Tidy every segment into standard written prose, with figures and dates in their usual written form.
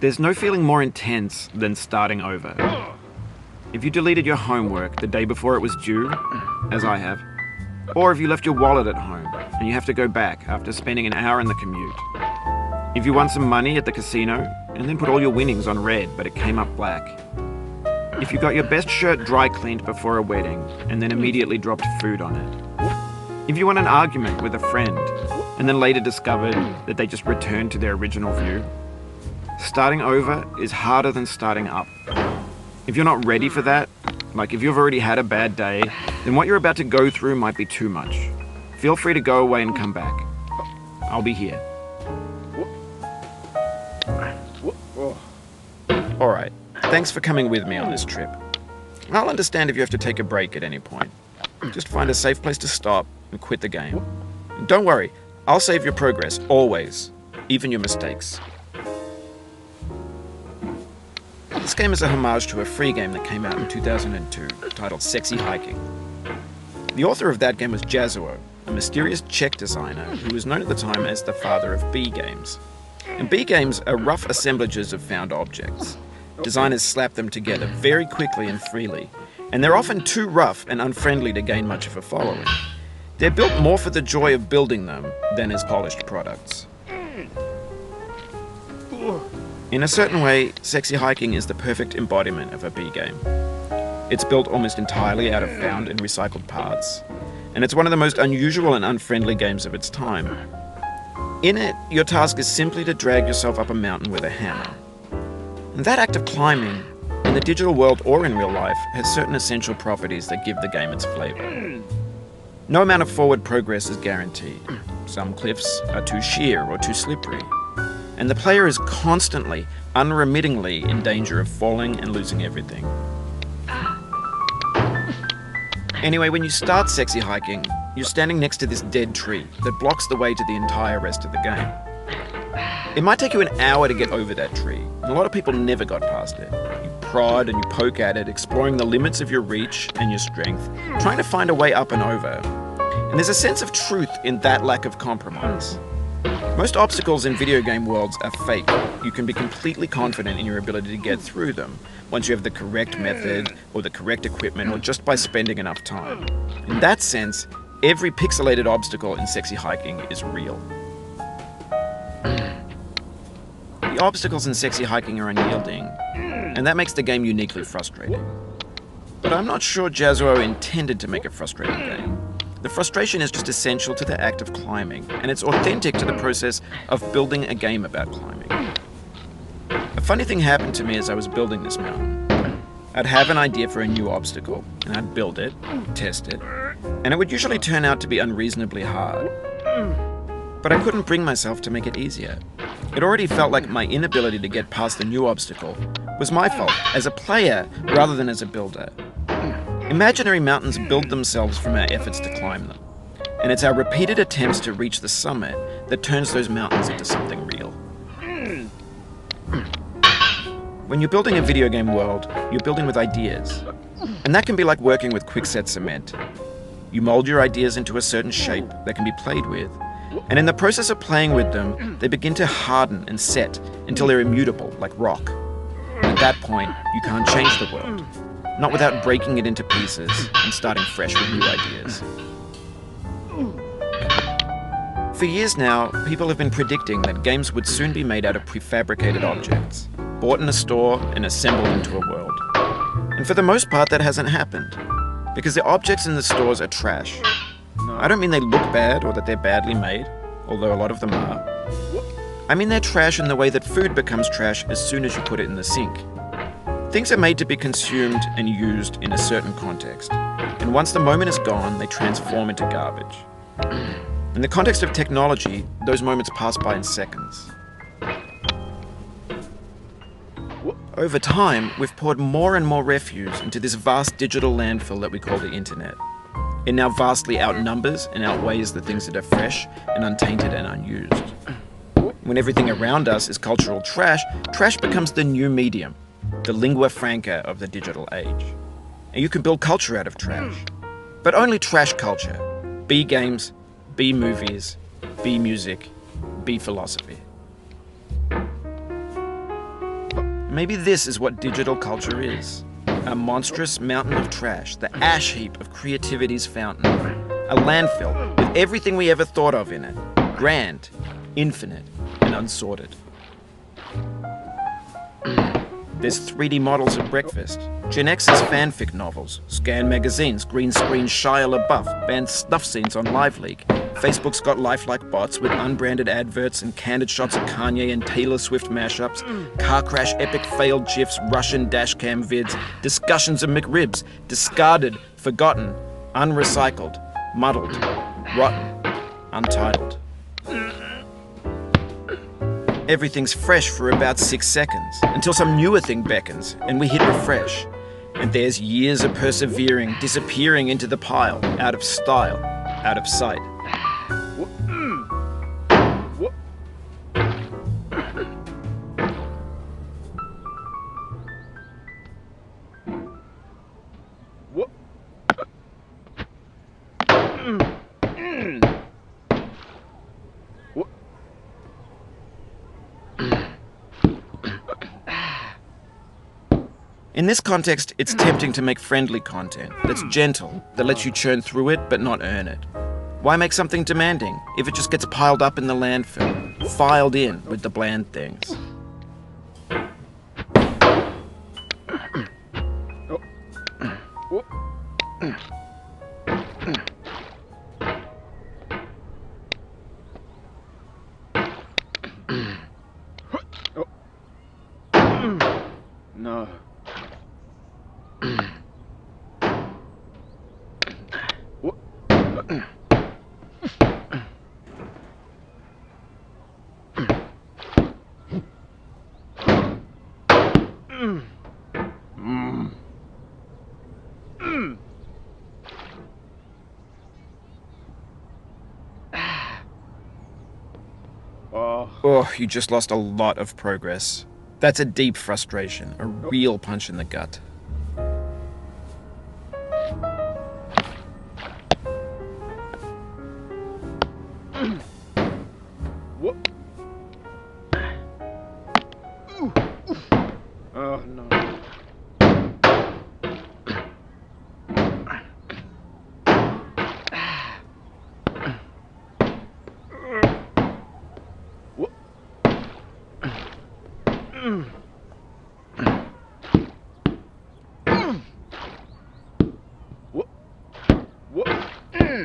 There's no feeling more intense than starting over. If you deleted your homework the day before it was due, as I have, or if you left your wallet at home and you have to go back after spending an hour in the commute. If you won some money at the casino and then put all your winnings on red but it came up black. If you got your best shirt dry cleaned before a wedding and then immediately dropped food on it. If you won an argument with a friend and then later discovered that they just returned to their original view. Starting over is harder than starting up. If you're not ready for that, like if you've already had a bad day, then what you're about to go through might be too much. Feel free to go away and come back. I'll be here. Alright, thanks for coming with me on this trip. I'll understand if you have to take a break at any point. Just find a safe place to stop and quit the game. And don't worry, I'll save your progress, always. Even your mistakes. This game is a homage to a free game that came out in 2002, titled Sexy Hiking. The author of that game was Jazzuo, a mysterious Czech designer who was known at the time as the father of B games. And B games are rough assemblages of found objects. Designers slap them together very quickly and freely, and they're often too rough and unfriendly to gain much of a following. They're built more for the joy of building them than as polished products. In a certain way, Sexy Hiking is the perfect embodiment of a B game. It's built almost entirely out of found and recycled parts, and it's one of the most unusual and unfriendly games of its time. In it, your task is simply to drag yourself up a mountain with a hammer. And that act of climbing, in the digital world or in real life, has certain essential properties that give the game its flavor. No amount of forward progress is guaranteed. Some cliffs are too sheer or too slippery. And the player is constantly, unremittingly in danger of falling and losing everything. Anyway, when you start Sexy Hiking, you're standing next to this dead tree that blocks the way to the entire rest of the game. It might take you an hour to get over that tree, and a lot of people never got past it. You prod and you poke at it, exploring the limits of your reach and your strength, trying to find a way up and over. And there's a sense of truth in that lack of compromise. Most obstacles in video game worlds are fake. You can be completely confident in your ability to get through them once you have the correct method or the correct equipment or just by spending enough time. In that sense, every pixelated obstacle in Sexy Hiking is real. The obstacles in Sexy Hiking are unyielding, and that makes the game uniquely frustrating. But I'm not sure Jazzuo intended to make a frustrating game. The frustration is just essential to the act of climbing, and it's authentic to the process of building a game about climbing. A funny thing happened to me as I was building this mountain. I'd have an idea for a new obstacle, and I'd build it, test it, and it would usually turn out to be unreasonably hard. But I couldn't bring myself to make it easier. It already felt like my inability to get past the new obstacle was my fault as a player rather than as a builder. Imaginary mountains build themselves from our efforts to climb them, and it's our repeated attempts to reach the summit that turns those mountains into something real. When you're building a video game world, you're building with ideas, and that can be like working with quickset cement. You mold your ideas into a certain shape that can be played with, and in the process of playing with them, they begin to harden and set until they're immutable, like rock. And at that point, you can't change the world. Not without breaking it into pieces and starting fresh with new ideas. For years now, people have been predicting that games would soon be made out of prefabricated objects, bought in a store and assembled into a world. And for the most part, that hasn't happened, because the objects in the stores are trash. I don't mean they look bad or that they're badly made. although a lot of them are. I mean they're trash in the way that food becomes trash as soon as you put it in the sink. Things are made to be consumed and used in a certain context, and once the moment is gone, they transform into garbage. In the context of technology, those moments pass by in seconds. Over time, we've poured more and more refuse into this vast digital landfill that we call the internet. It now vastly outnumbers and outweighs the things that are fresh and untainted and unused. When everything around us is cultural trash, trash becomes the new medium, the lingua franca of the digital age. And you can build culture out of trash. But only trash culture. B games, B movies, B music, B philosophy. Maybe this is what digital culture is. A monstrous mountain of trash, the ash heap of creativity's fountain. A landfill with everything we ever thought of in it. Grand, infinite, and unsorted. There's 3D models at breakfast, Gen X's fanfic novels, scan magazines, green screen Shia LaBeouf, banned snuff scenes on LiveLeak. Facebook's got lifelike bots with unbranded adverts and candid shots of Kanye and Taylor Swift mashups, car crash epic failed GIFs, Russian dashcam vids, discussions of McRibs, discarded, forgotten, unrecycled, muddled, rotten, untitled. Everything's fresh for about 6 seconds, until some newer thing beckons, and we hit refresh. And there's years of persevering, disappearing into the pile, out of style, out of sight. In this context, it's tempting to make friendly content that's gentle, that lets you churn through it but not earn it. Why make something demanding if it just gets piled up in the landfill, filed in with the bland things? No. Oh, you just lost a lot of progress. That's a deep frustration, a real punch in the gut. Oh, no.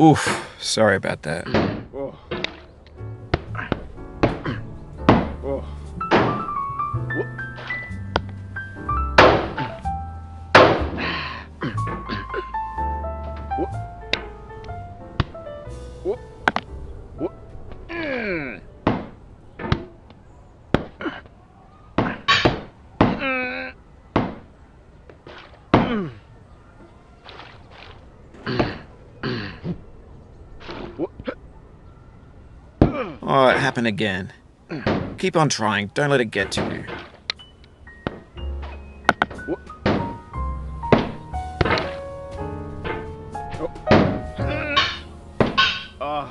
Oof, sorry about that. Oh. Oh. Oh, it happened again. Keep on trying, don't let it get to you. Oh.